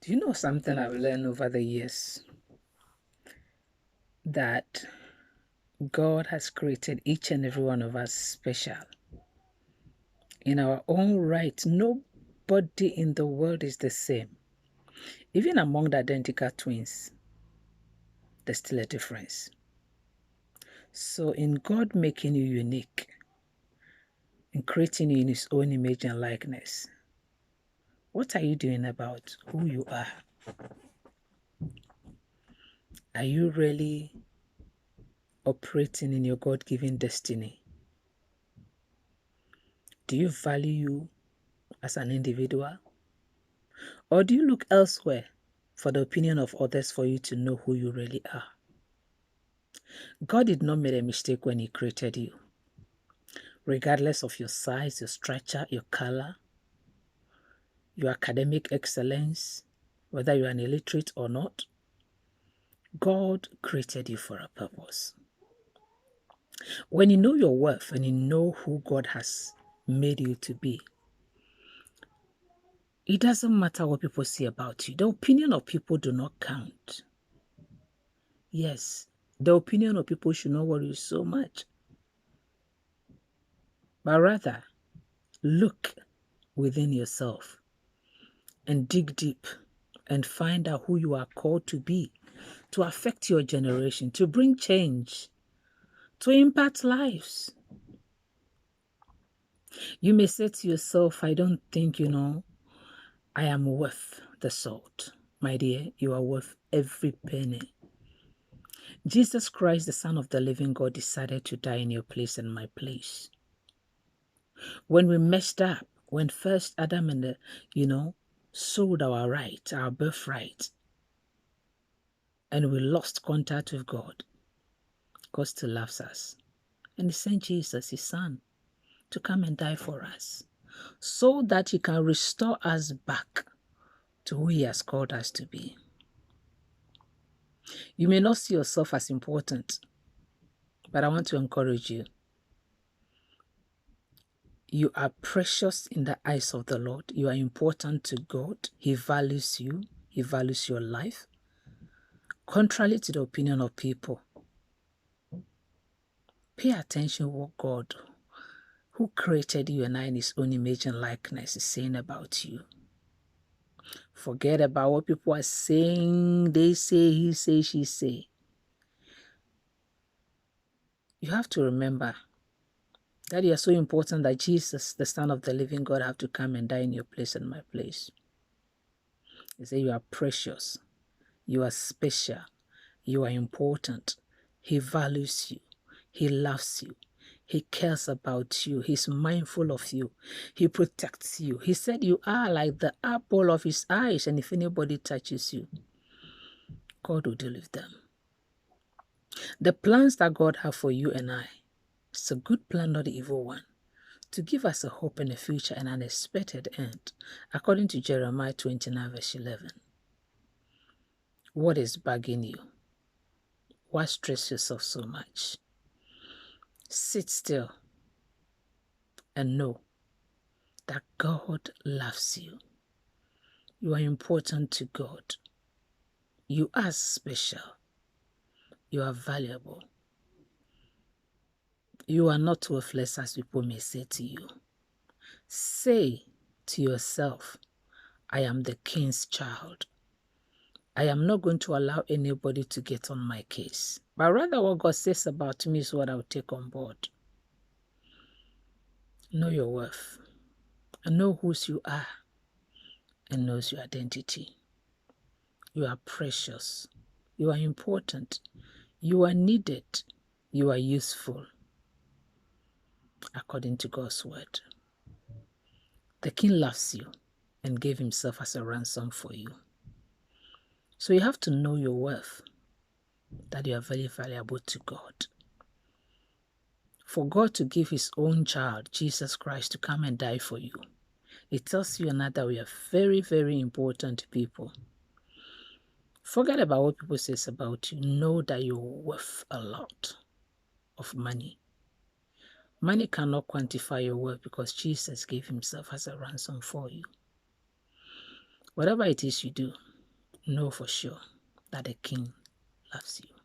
Do you know something I've learned over the years? That God has created each and every one of us special. In our own right, nobody in the world is the same. Even among the identical twins, there's still a difference. So in God making you unique, in creating you in his own image and likeness, what are you doing about who you are? Are you really operating in your God-given destiny? Do you value you as an individual? Or do you look elsewhere for the opinion of others for you to know who you really are? God did not make a mistake when he created you. Regardless of your size, your stature, your color, your academic excellence, whether you are an illiterate or not, God created you for a purpose. When you know your worth and you know who God has made you to be, it doesn't matter what people say about you. The opinion of people do not count. Yes, the opinion of people should not worry you so much. But rather, look within yourself and dig deep and find out who you are called to be, to affect your generation, to bring change, to impact lives. You may say to yourself, I don't think, I am worth the salt. My dear, you are worth every penny. Jesus Christ, the Son of the living God, decided to die in your place and my place. When we messed up, when first Adam and sold our right, our birthright, and we lost contact with God, God still loves us. And he sent Jesus, his son, to come and die for us so that he can restore us back to who he has called us to be. You may not see yourself as important, but I want to encourage you. You are precious in the eyes of the Lord. You are important to God. He values you. He values your life. Contrary to the opinion of people, pay attention to what God, who created you and I in his own image and likeness, is saying about you. Forget about what people are saying. They say, he say, she say. You have to remember that you are so important that Jesus, the Son of the living God, have to come and die in your place and my place. He said you are precious. You are special. You are important. He values you. He loves you. He cares about you. He's mindful of you. He protects you. He said you are like the apple of his eyes, and if anybody touches you, God will deal with them. The plans that God has for you and I, it's a good plan, not the evil one, to give us a hope and a future and an expected end, according to Jeremiah 29 verse 11. What is bugging you? Why stress yourself so much? Sit still and know that God loves you. You are important to God. You are special. You are valuable. You are not worthless as people may say to you. Say to yourself, I am the King's child. I am not going to allow anybody to get on my case. But rather what God says about me is what I'll take on board. Know your worth. And know whose you are. And knows your identity. You are precious. You are important. You are needed. You are useful. According to God's word. The King loves you and gave himself as a ransom for you. So you have to know your worth, that you are very valuable to God. For God to give his own child, Jesus Christ, to come and die for you, it tells you and I that we are very, very important people. Forget about what people say about you. Know that you're worth a lot of money. Money cannot quantify your worth because Jesus gave himself as a ransom for you. Whatever it is you do, know for sure that the King loves you.